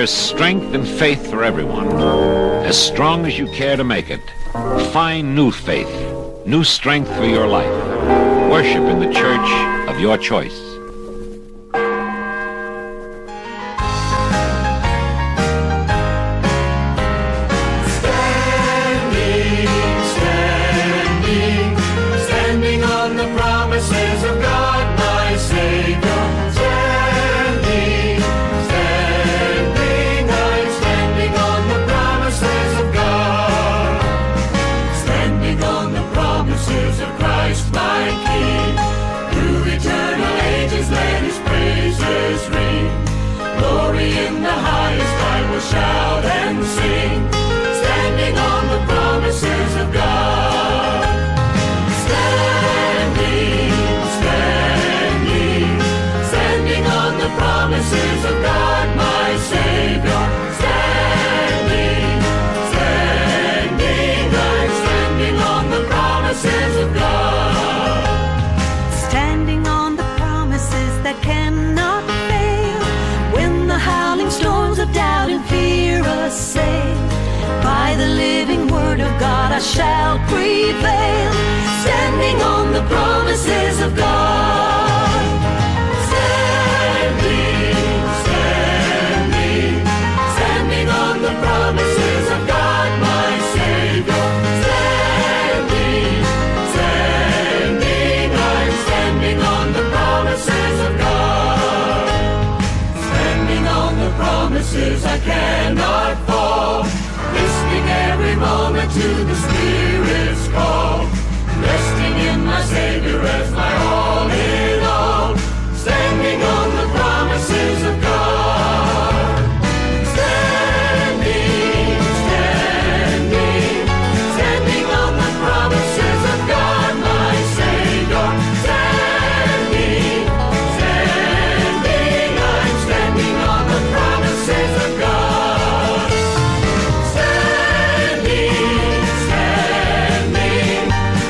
There's strength and faith for everyone, as strong as you care to make it. Find new faith, new strength for your life. Worship in the church of your choice. Standing on the promises of God, my Savior. Standing, I'm standing on the promises of God. Standing on the promises of Christ, my King. Through eternal ages, let His praises ring. Glory in the highest, I will shout and sing. Standing on the promises of God. Standing on the promises of God, my Savior. Standing, I'm standing on the promises of God. Standing on the promises that cannot fail. When the howling storms of doubt and fear assail, by the living word of God I shall prevail. Standing on the promises of God. Standing on the promises of God, my Savior. Standing, I'm standing on the promises of God. Standing on the promises I cannot fall. Listening every moment to the Spirit's call. Resting in my Savior as my all in all. Standing on the promises of God. Standing on the promises of God, my Savior. Standing, I'm standing on the promises of God.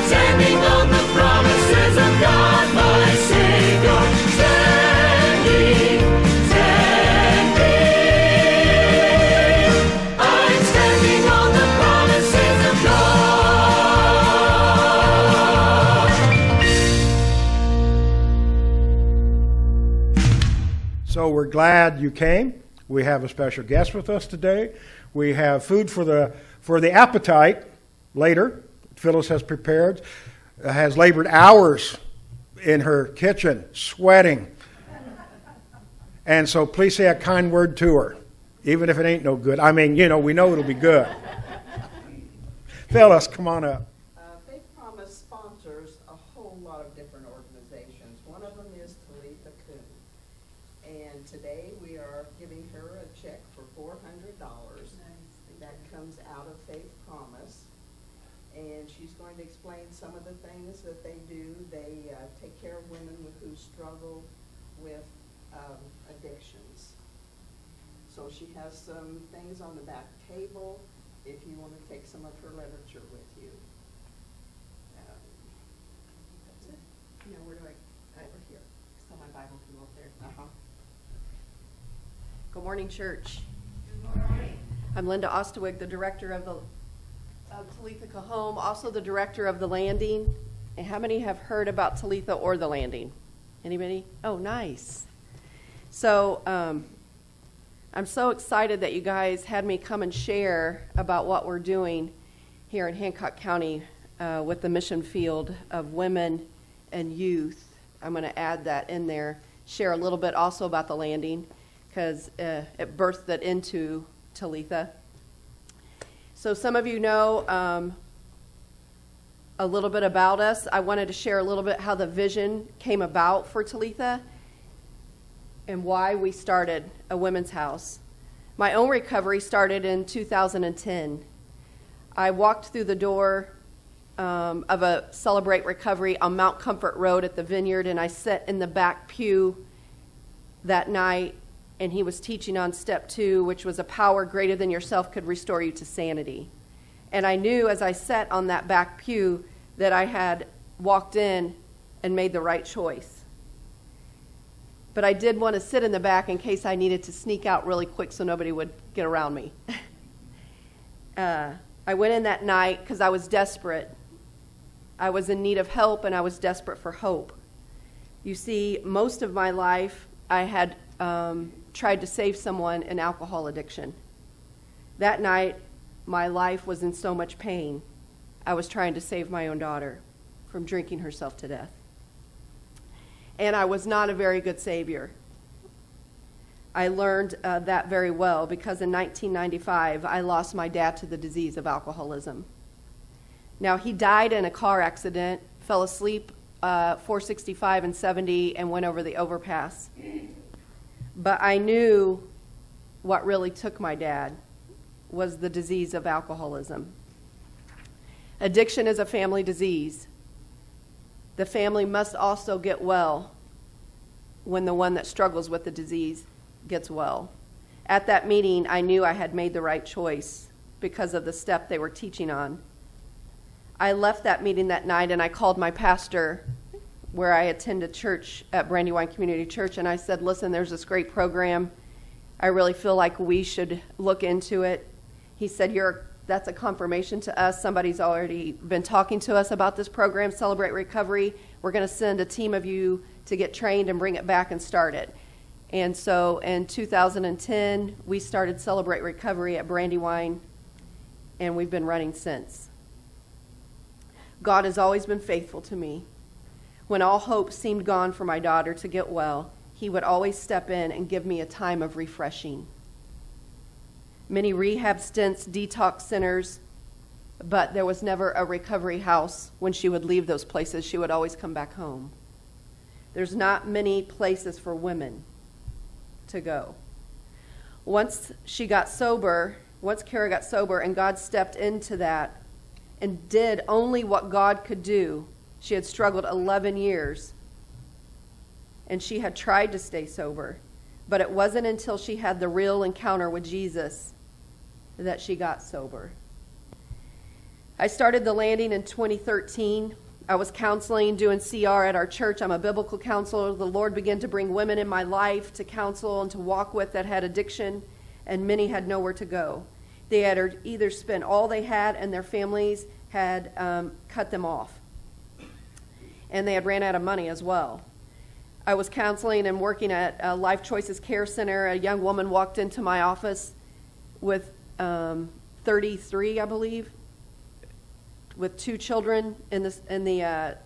Standing on the promises of God, my Savior. Standing, I'm standing on the promises of God. So we're glad you came. We have a special guest with us today. We have food for the appetite later. Phyllis has prepared, has labored hours in her kitchen, sweating. And so please say a kind word to her, even if it ain't no good. I mean, we know it'll be good. Phyllis, come on up. Faith Promise sponsors a whole lot of different organizations. One of them is Tabitha Koun. And today we are giving her a check for $400. That comes out of Faith Promise. And she's going to explain some of the things that they do. They take care of women who struggle with addictions. So she has some things on the back table if you want to take some of her literature with you. That's it. Now where do I, over here. So my Bible can go up there. Good morning, church. Good morning. I'm Linda Ostweg, the director of Tabitha Koun House, also the director of the Landing. And how many have heard about Tabitha or the Landing? Anybody? Oh, nice. So I'm so excited that you guys had me come and share about what we're doing here in Hancock County with the mission field of women and youth. I'm going to add that in there, share a little bit also about the Landing, because it birthed it into Tabitha. So some of you know a little bit about us. I wanted to share a little bit how the vision came about for Tabitha and why we started a women's house. My own recovery started in 2010. I walked through the door of a Celebrate Recovery on Mount Comfort Road at the Vineyard, and I sat in the back pew that night, and he was teaching on step 2, which was a power greater than yourself could restore you to sanity. And I knew as I sat on that back pew that I had walked in and made the right choice. but I did want to sit in the back in case I needed to sneak out really quick so nobody would get around me. I went in that night because I was desperate. I was in need of help, and I was desperate for hope. You see, most of my life, I had tried to save someone in alcohol addiction. That night, my life was in so much pain. I was trying to save my own daughter from drinking herself to death. And I was not a very good savior. I learned that very well because in 1995, I lost my dad to the disease of alcoholism. Now, he died in a car accident, fell asleep 465 and 70, and went over the overpass. But I knew what really took my dad was the disease of alcoholism. Addiction is a family disease. The family must also get well when the one that struggles with the disease gets well. At that meeting, I knew I had made the right choice because of the step they were teaching on. I left that meeting that night and I called my pastor where I attended church at Brandywine Community Church, and I said, listen, there's this great program. I really feel like we should look into it. He said, that's a confirmation to us. Somebody's already been talking to us about this program, Celebrate Recovery. We're going to send a team of you to get trained and bring it back and start it. And so in 2010, we started Celebrate Recovery at Brandywine, and we've been running since. God has always been faithful to me. When all hope seemed gone for my daughter to get well, he would always step in and give me a time of refreshing. Many rehab stints, detox centers, but there was never a recovery house. When she would leave those places, she would always come back home. There's not many places for women to go. Once Kara got sober, and God stepped into that and did only what God could do, she had struggled 11 years, and she had tried to stay sober, but it wasn't until she had the real encounter with Jesus that she got sober. I started the Landing in 2013. I was counseling, doing CR at our church. I'm a biblical counselor. The Lord began to bring women in my life to counsel and to walk with that had addiction, and many had nowhere to go. They had either spent all they had and their families had cut them off. And they had ran out of money as well. I was counseling and working at Life Choices Care Center. A young woman walked into my office with 33, I believe, with 2 children in the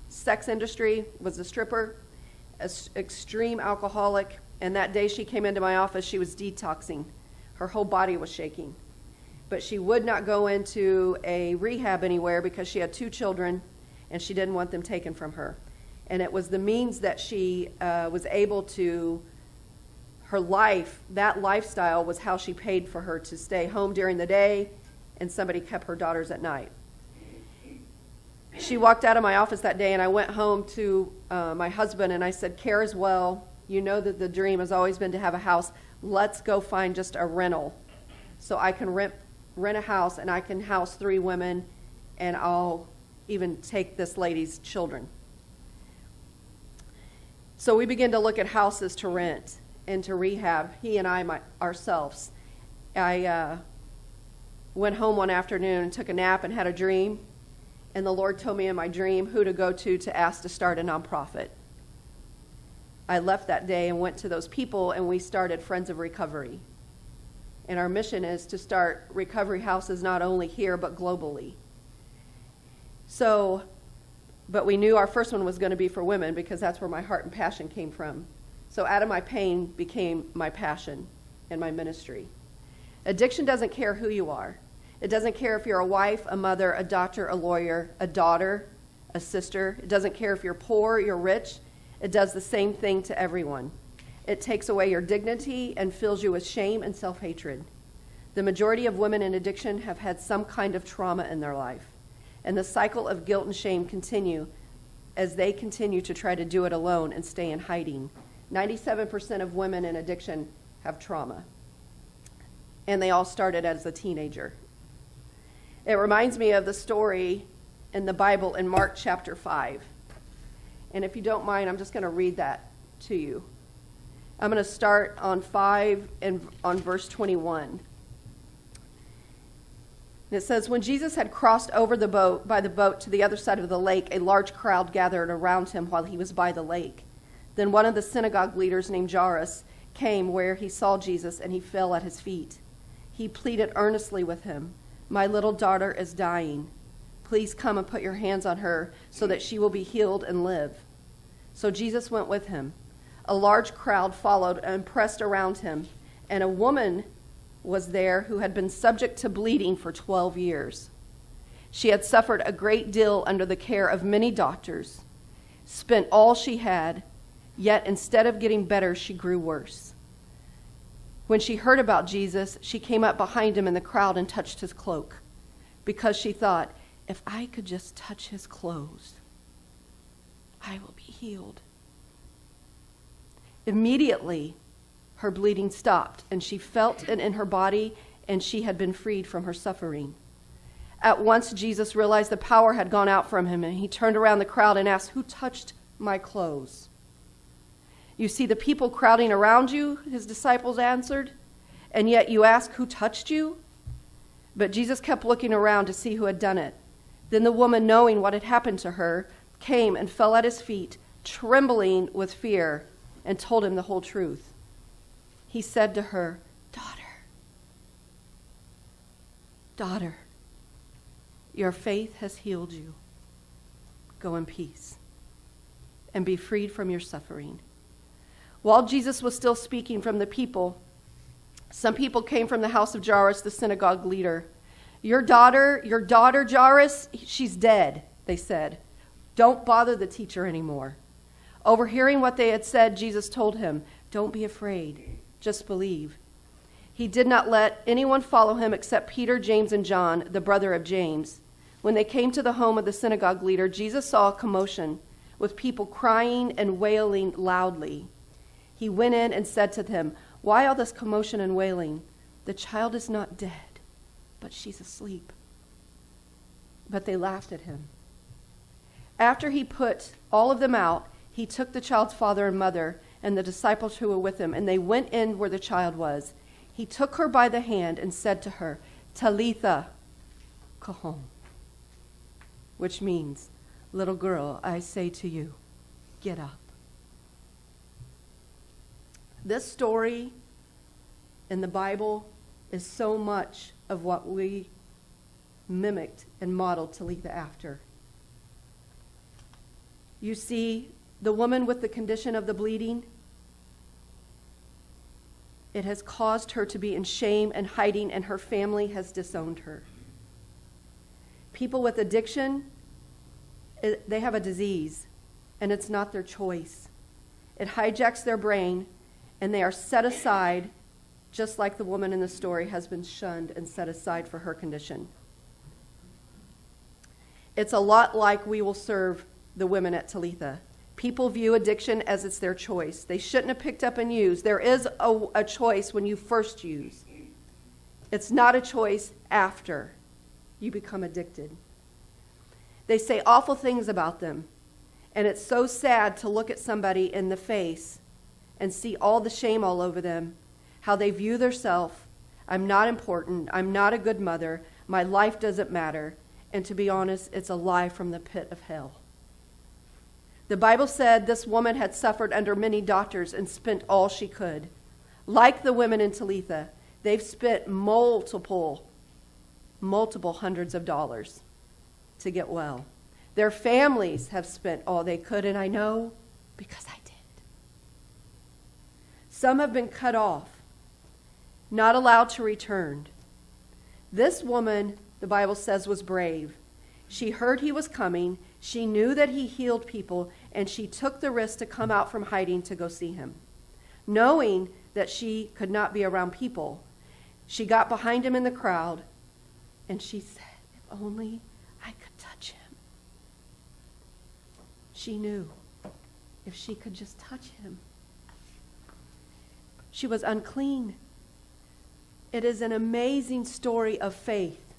sex industry, was a stripper, extreme alcoholic. And that day she came into my office, she was detoxing. Her whole body was shaking. But she would not go into a rehab anywhere because she had 2 children and she didn't want them taken from her. And it was the means that she was able to, her life, that lifestyle was how she paid for her to stay home during the day and somebody kept her daughters at night. She walked out of my office that day and I went home to my husband and I said, Kara's well, you know that the dream has always been to have a house. Let's go find just a rental so I can rent a house and I can house 3 women and I'll even take this lady's children. So we began to look at houses to rent and to rehab, he and I ourselves. I went home one afternoon and took a nap and had a dream, and the Lord told me in my dream who to go to ask to start a nonprofit. I left that day and went to those people, and we started Friends of Recovery. And our mission is to start recovery houses not only here but globally. But we knew our first one was going to be for women because that's where my heart and passion came from. So out of my pain became my passion and my ministry. Addiction doesn't care who you are. It doesn't care if you're a wife, a mother, a doctor, a lawyer, a daughter, a sister. It doesn't care if you're poor, you're rich. It does the same thing to everyone. It takes away your dignity and fills you with shame and self-hatred. The majority of women in addiction have had some kind of trauma in their life. And the cycle of guilt and shame continue as they continue to try to do it alone and stay in hiding. 97% of women in addiction have trauma. And they all started as a teenager. It reminds me of the story in the Bible in Mark chapter 5. And if you don't mind, I'm just going to read that to you. I'm going to start on 5 and on verse 21. It says, when Jesus had crossed over by the boat to the other side of the lake, a large crowd gathered around him while he was by the lake. Then one of the synagogue leaders named Jairus came where he saw Jesus, and he fell at his feet. He pleaded earnestly with him, "My little daughter is dying. Please come and put your hands on her so that she will be healed and live." So Jesus went with him. A large crowd followed and pressed around him, and a woman was there who had been subject to bleeding for 12 years. She had suffered a great deal under the care of many doctors, spent all she had, yet instead of getting better, she grew worse. When she heard about Jesus, she came up behind him in the crowd and touched his cloak, because she thought, if I could just touch his clothes, I will be healed. Immediately, her bleeding stopped, and she felt it in her body, and she had been freed from her suffering. At once, Jesus realized the power had gone out from him, and he turned around the crowd and asked, "Who touched my clothes?" "You see the people crowding around you," his disciples answered, "and yet you ask, 'Who touched you?'" But Jesus kept looking around to see who had done it. Then the woman, knowing what had happened to her, came and fell at his feet, trembling with fear, and told him the whole truth. He said to her, Daughter, your faith has healed you. Go in peace and be freed from your suffering." While Jesus was still speaking from the people, some people came from the house of Jairus, the synagogue leader. Your daughter, Jairus, she's dead," they said. "Don't bother the teacher anymore." Overhearing what they had said, Jesus told him, "Don't be afraid, just believe." He did not let anyone follow him except Peter, James, and John, the brother of James. When they came to the home of the synagogue leader, Jesus saw a commotion with people crying and wailing loudly. He went in and said to them, "Why all this commotion and wailing? The child is not dead, but she's asleep." But they laughed at him. After he put all of them out, he took the child's father and mother and the disciples who were with him, and they went in where the child was. He took her by the hand and said to her, "Tabitha Koun," which means, "Little girl, I say to you, get up." This story in the Bible is so much of what we mimicked and modeled Tabitha after. You see, the woman with the condition of the bleeding, it has caused her to be in shame and hiding, and her family has disowned her. People with addiction, they have a disease, and it's not their choice. It hijacks their brain, and they are set aside, just like the woman in the story has been shunned and set aside for her condition. It's a lot like we will serve the women at Tabitha. People view addiction as it's their choice. They shouldn't have picked up and used. There is a choice when you first use. It's not a choice after you become addicted. They say awful things about them, and it's so sad to look at somebody in the face and see all the shame all over them, how they view themselves. I'm not important. I'm not a good mother. My life doesn't matter. And to be honest, it's a lie from the pit of hell. The Bible said this woman had suffered under many doctors and spent all she could. Like the women in Tabitha, they've spent multiple hundreds of dollars to get well. Their families have spent all they could, and I know because I did. Some have been cut off, not allowed to return. This woman, the Bible says, was brave. She heard he was coming. She knew that he healed people, and she took the risk to come out from hiding to go see him. Knowing that she could not be around people, she got behind him in the crowd, and she said, "If only I could touch him." She knew if she could just touch him. She was unclean. It is an amazing story of faith,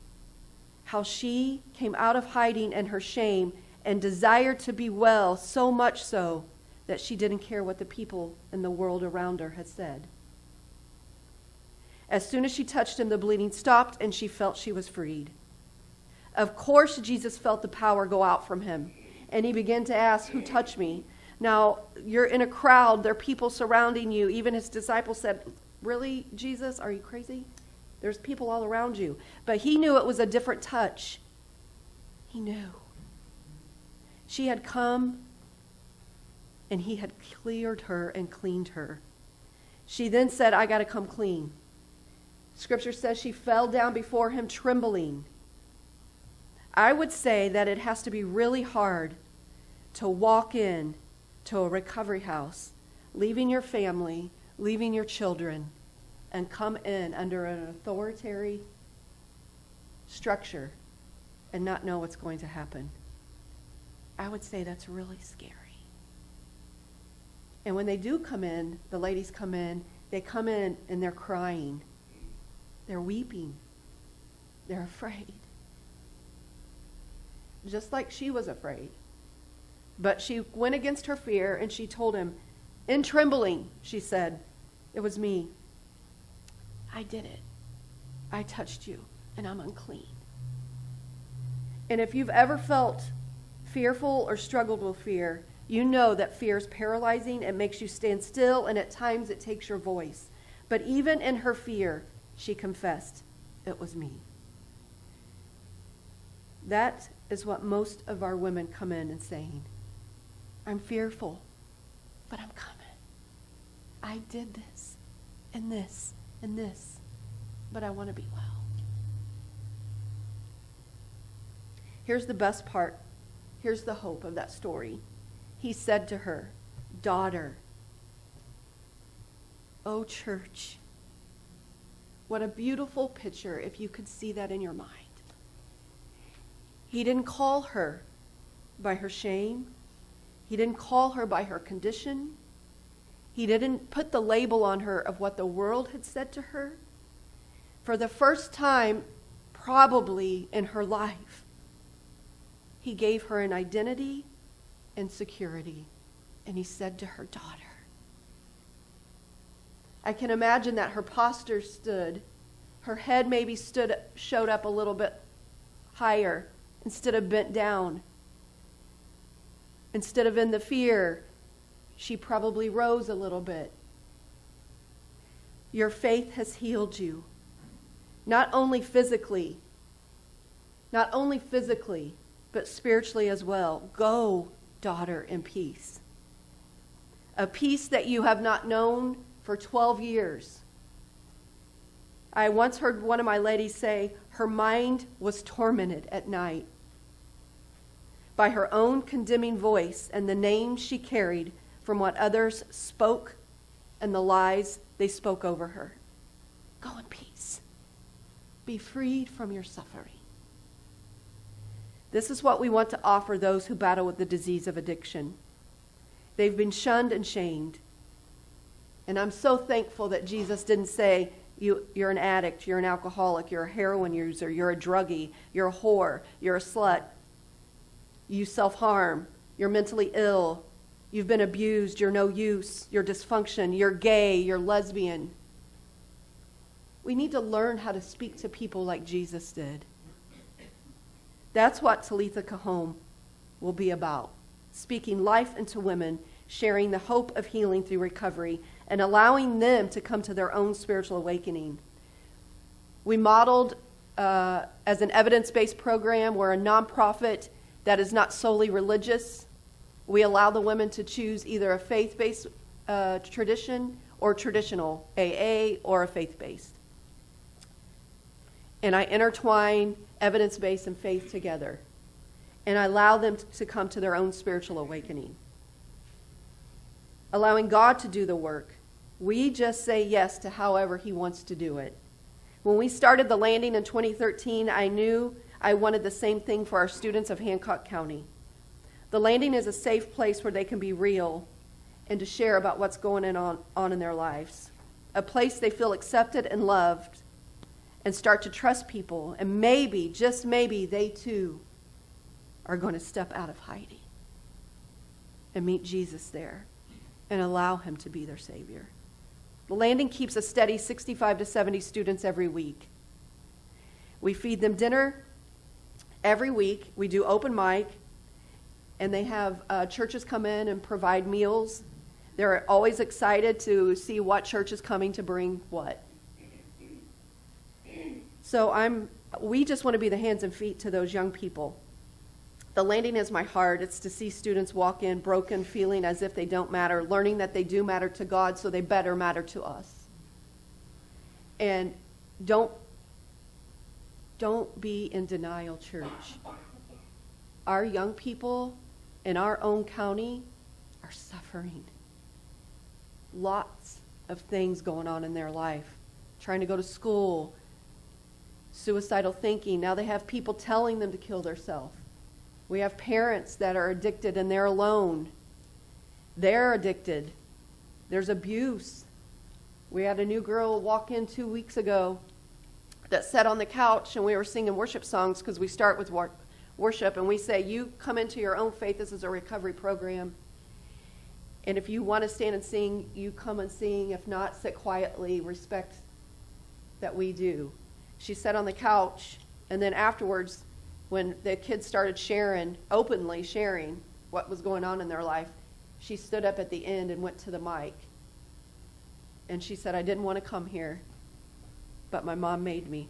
how she came out of hiding and her shame and desired to be well, so much so that she didn't care what the people in the world around her had said. As soon as she touched him, the bleeding stopped and she felt she was freed. Of course, Jesus felt the power go out from him, and he began to ask, "Who touched me?" Now, you're in a crowd, there are people surrounding you. Even his disciples said, "Really, Jesus? Are you crazy?" There's people all around you. But he knew it was a different touch. He knew. She had come, and he had cleared her and cleaned her. She then said, "I got to come clean." Scripture says she fell down before him trembling. I would say that it has to be really hard to walk in to a recovery house, leaving your family, leaving your children, and come in under an authoritarian structure and not know what's going to happen. I would say that's really scary. And when they do come in, the ladies come in, they come in and they're crying. They're weeping. They're afraid. Just like she was afraid. But she went against her fear and she told him, in trembling, she said, "It was me. I did it. I touched you, and I'm unclean." And if you've ever felt fearful or struggled with fear, you know that fear is paralyzing. It makes you stand still, and at times it takes your voice. But even in her fear, she confessed, "It was me." That is what most of our women come in and saying. "I'm fearful, but I'm coming. I did this, and this, and this, but I want to be well." Here's the best part. Here's the hope of that story. He said to her, "Daughter." Oh, church. What a beautiful picture if you could see that in your mind. He didn't call her by her shame. He didn't call her by her condition. He didn't put the label on her of what the world had said to her. For the first time, probably in her life, he gave her an identity and security. And he said to her, "Daughter." I can imagine that her posture stood. Her head maybe showed up a little bit higher instead of bent down. Instead of in the fear, she probably rose a little bit. Your faith has healed you. Not only physically, but spiritually as well. Go, daughter, in peace. A peace that you have not known for 12 years. I once heard one of my ladies say her mind was tormented at night by her own condemning voice and the names she carried from what others spoke and the lies they spoke over her. Go in peace. Be freed from your suffering. This is what we want to offer those who battle with the disease of addiction. They've been shunned and shamed. And I'm so thankful that Jesus didn't say, you're an addict, you're an alcoholic, you're a heroin user, you're a druggie, you're a whore, you're a slut, you self-harm, you're mentally ill, you've been abused, you're no use, you're dysfunction, you're gay, you're lesbian. We need to learn how to speak to people like Jesus did. That's what Tabitha Koun House will be about. Speaking life into women, sharing the hope of healing through recovery, and allowing them to come to their own spiritual awakening. We modeled as an evidence-based program. We're a nonprofit that is not solely religious. We allow the women to choose either a faith-based tradition or traditional, AA or a faith-based. And I intertwine evidence-based and faith together. And I allow them to come to their own spiritual awakening. Allowing God to do the work. We just say yes to however He wants to do it. When we started the landing in 2013, I knew I wanted the same thing for our students of Hancock County. The landing is a safe place where they can be real and to share about what's going on in their lives. A place they feel accepted and loved and start to trust people. And maybe, just maybe, they too are going to step out of hiding and meet Jesus there. and allow him to be their Savior. The Landing keeps a steady 65 to 70 students every week. We feed them dinner every week. We do open mic, and they have churches come in and provide meals. They're always excited to see what church is coming to bring what. So we just want to be the hands and feet to those young people. The Landing is my heart. It's to see students walk in broken, feeling as if they don't matter, learning that they do matter to God, so they better matter to us. And don't be in denial, church. Our young people in our own county are suffering. Lots of things going on in their life. Trying to go to school, suicidal thinking. Now they have people telling them to kill themselves. We have parents that are addicted and they're alone. They're addicted. There's abuse. We had a new girl walk in 2 weeks ago that sat on the couch, and we were singing worship songs because we start with worship, and we say, you come into your own faith. This is a recovery program. And if you want to stand and sing, you come and sing. If not, sit quietly. Respect that we do. She sat on the couch, and then afterwards, when the kids started openly sharing what was going on in their life, she stood up at the end and went to the mic. And she said, I didn't want to come here, but my mom made me.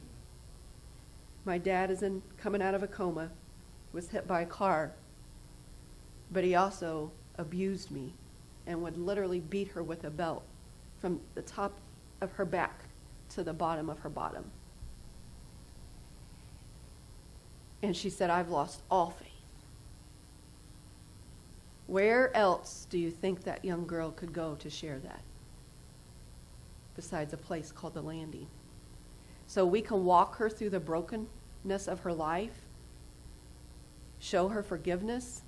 My dad is coming out of a coma, was hit by a car, but he also abused me and would literally beat her with a belt from the top of her back to the bottom of her bottom. And she said, I've lost all faith. Where else do you think that young girl could go to share that? Besides a place called the Landing. So we can walk her through the brokenness of her life, show her forgiveness,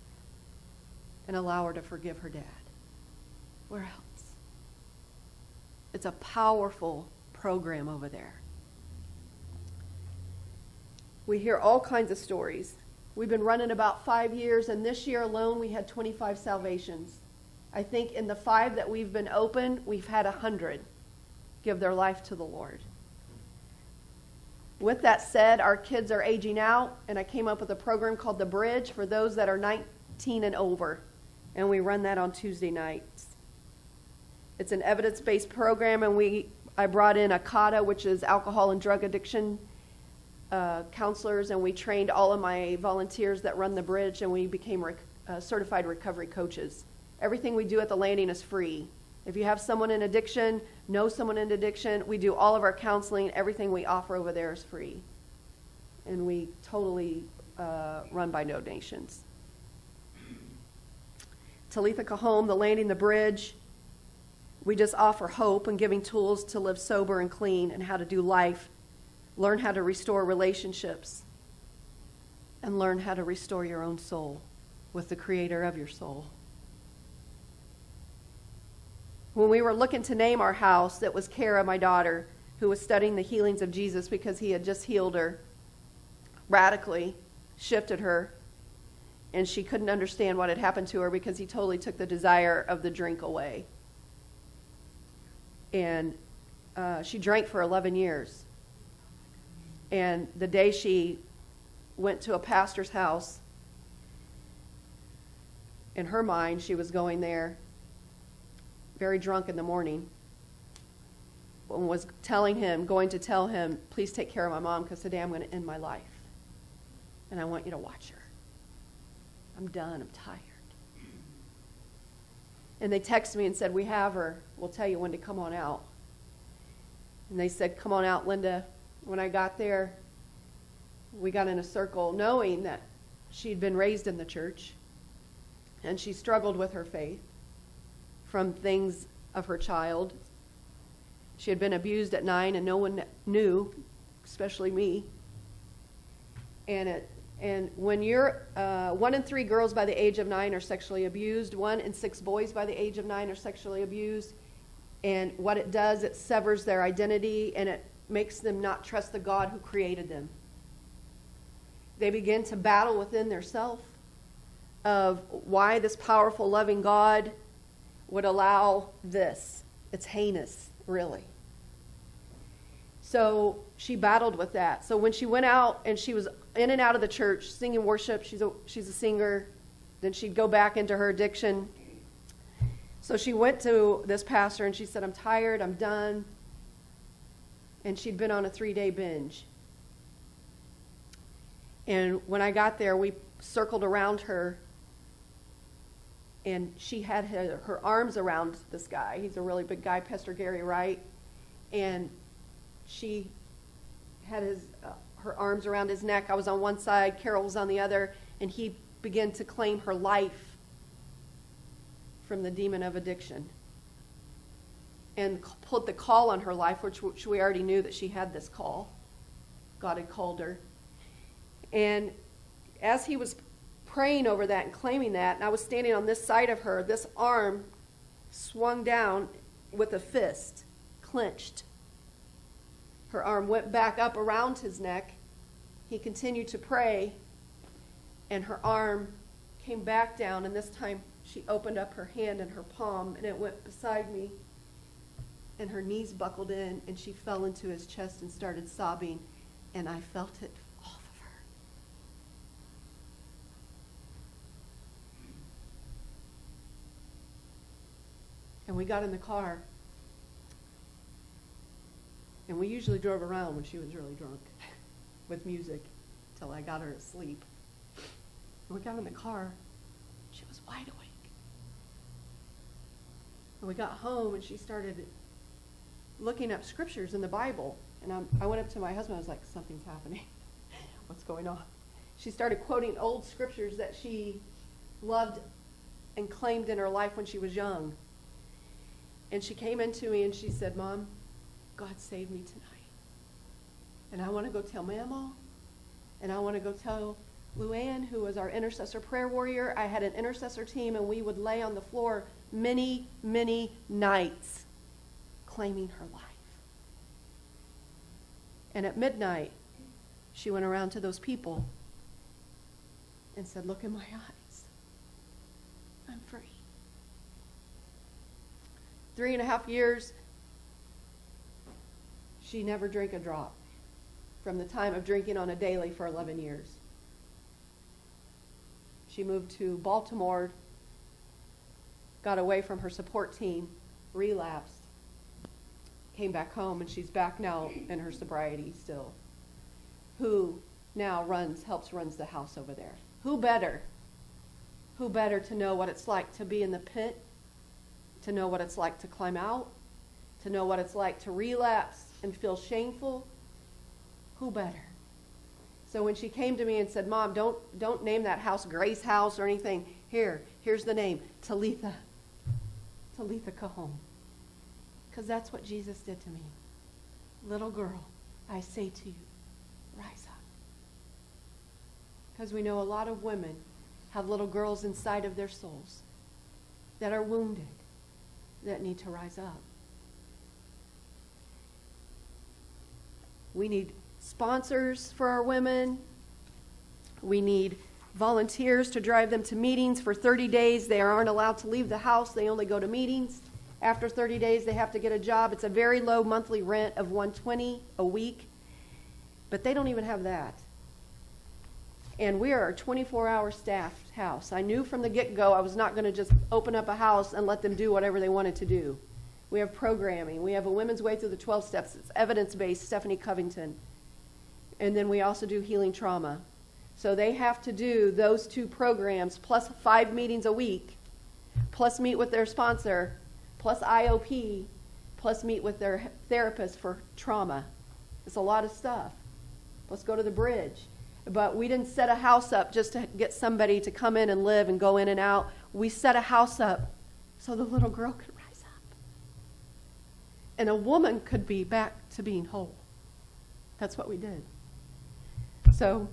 and allow her to forgive her dad. Where else? It's a powerful program over there. We hear all kinds of stories. We've been running about 5 years, and this year alone we had 25 salvations. I think in the 5 that we've been open, we've had 100 give their life to the Lord. With that said, our kids are aging out, and I came up with a program called The Bridge for those that are 19 and over, and we run that on Tuesday nights. It's an evidence-based program, and I brought in ACADA, which is alcohol and drug addiction counselors, and we trained all of my volunteers that run the bridge, and we became certified recovery coaches. Everything we do at the Landing is free. If you have someone in addiction, know someone in addiction, we do all of our counseling. Everything we offer over there is free. And we totally run by donations. Tabitha Koun House, the Landing, the Bridge, we just offer hope and giving tools to live sober and clean and how to do life. Learn how to restore relationships, and learn how to restore your own soul with the creator of your soul. When we were looking to name our house, it was Kara, my daughter, who was studying the healings of Jesus because he had just healed her, radically shifted her, and she couldn't understand what had happened to her because he totally took the desire of the drink away. And she drank for 11 years. And the day she went to a pastor's house, in her mind, she was going there very drunk in the morning, and was going to tell him, please take care of my mom because today I'm going to end my life. And I want you to watch her. I'm done. I'm tired. And they texted me and said, we have her. We'll tell you when to come on out. And they said, come on out, Linda. When I got there, we got in a circle knowing that she'd been raised in the church and she struggled with her faith from things of her child. She had been abused at 9 and no one knew, especially me. And when you're 1 in 3 girls by the age of 9 are sexually abused, 1 in 6 boys by the age of 9 are sexually abused. And what it does, it severs their identity and it makes them not trust the God who created them. They begin to battle within their self of why this powerful, loving God would allow this. It's heinous, really. So she battled with that. So when she went out and she was in and out of the church singing worship, she's a singer, then she'd go back into her addiction. So she went to this pastor and she said, I'm tired, I'm done. And she'd been on a 3-day binge. And when I got there, we circled around her, and she had her arms around this guy. He's a really big guy, Pastor Gary Wright. And she had her arms around his neck. I was on one side, Carol was on the other, and he began to claim her life from the demon of addiction and put the call on her life, which we already knew that she had this call. God had called her. And as he was praying over that and claiming that, and I was standing on this side of her, this arm swung down with a fist, clenched. Her arm went back up around his neck. He continued to pray, and her arm came back down, and this time she opened up her hand and her palm, and it went beside me, and her knees buckled in, and she fell into his chest and started sobbing, and I felt it off of her. And we got in the car, and we usually drove around when she was really drunk with music till I got her to sleep. And we got in the car, she was wide awake. And we got home, and she started looking up scriptures in the Bible. And I went up to my husband, I was like, something's happening. What's going on? She started quoting old scriptures that she loved and claimed in her life when she was young. And she came into me and she said, Mom, God saved me tonight. And I want to go tell Mama, and I want to go tell Luann, who was our intercessor prayer warrior. I had an intercessor team, and we would lay on the floor many, many nights claiming her life. And at midnight, she went around to those people and said, look in my eyes. I'm free. 3.5 years, she never drank a drop from the time of drinking on a daily for 11 years. She moved to Baltimore, got away from her support team, relapsed, came back home, and she's back now in her sobriety still. Who now helps runs the house over there? Who better to know what it's like to be in the pit, to know what it's like to climb out, to know what it's like to relapse and feel shameful? Who better? So when she came to me and said, Mom, don't name that house Grace House or anything. Here's the name, Tabitha Koun. Because that's what Jesus did to me. Little girl, I say to you, rise up. Because we know a lot of women have little girls inside of their souls that are wounded, that need to rise up. We need sponsors for our women. We need volunteers to drive them to meetings for 30 days. They aren't allowed to leave the house. They only go to meetings. After 30 days, they have to get a job. It's a very low monthly rent of $120 a week, but they don't even have that. And we are a 24-hour staffed house. I knew from the get-go I was not going to just open up a house and let them do whatever they wanted to do. We have programming. We have a Women's Way Through the 12 Steps. It's evidence-based, Stephanie Covington. And then we also do healing trauma. So they have to do those 2 programs plus 5 meetings a week, plus meet with their sponsor, plus IOP, plus meet with their therapist for trauma. It's a lot of stuff. Let's go to the bridge. But we didn't set a house up just to get somebody to come in and live and go in and out. We set a house up so the little girl could rise up. And a woman could be back to being whole. That's what we did. So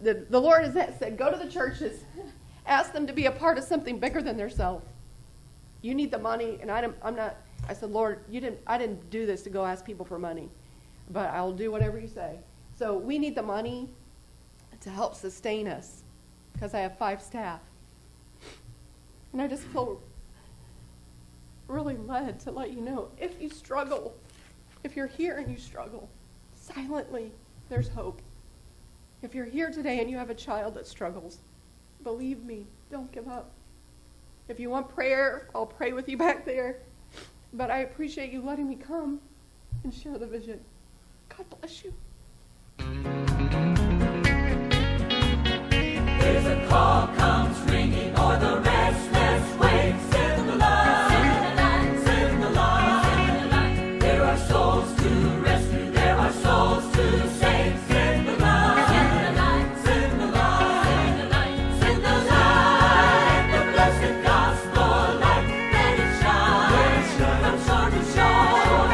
the Lord has said, go to the churches, ask them to be a part of something bigger than themselves. You need the money, and I said, Lord, I didn't do this to go ask people for money, but I'll do whatever you say. So we need the money to help sustain us, because I have 5 staff. And I just feel really led to let you know, if you struggle, if you're here and you struggle, silently, there's hope. If you're here today and you have a child that struggles, believe me, don't give up. If you want prayer, I'll pray with you back there. But I appreciate you letting me come and share the vision. God bless you. There's a call comes ringing o'er the restless waves. Send the light, send the light. There are souls to rescue, there are souls to save. Send the light, send the light, send the light. The blessed gospel light, let it shine from shore to shore.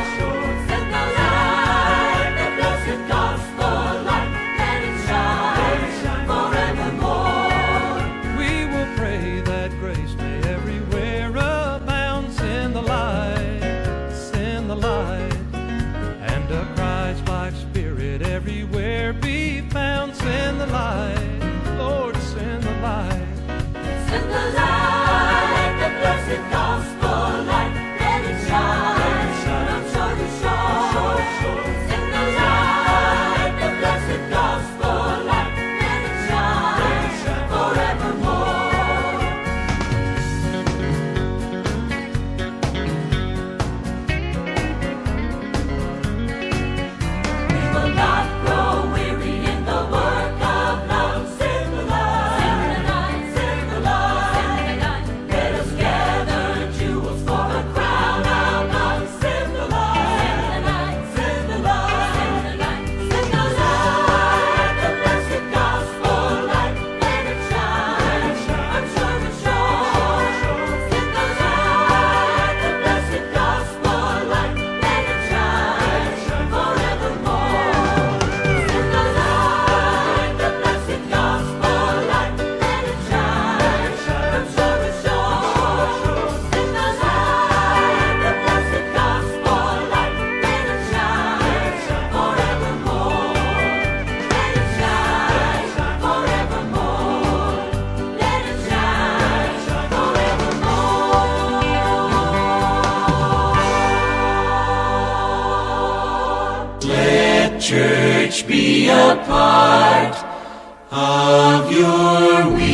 Send the light, the blessed gospel light, let it shine forevermore. We will pray that grace may everywhere abound. Send the light, and a Christ-like spirit everywhere be found. Send the light, Lord, send the light. Send the light, the blessed gospel light, let it shine from shore to shore. Send the light, the blessed gospel light, let it shine forevermore. We will not grow weary in the work of love. Send the light, send the light. Let us gather jewels for a crown of love. Send the light, send the light. Send the light, the blessed gospel light, let it shine from shore to shore. Send the light, the blessed gospel light, let it shine forevermore. Send the light, the blessed gospel light, let it shine from shore to shore. Send the light, the blessed gospel light, let it shine forevermore. Let it shine forevermore. Let it shine forevermore. Let church be a part of your week.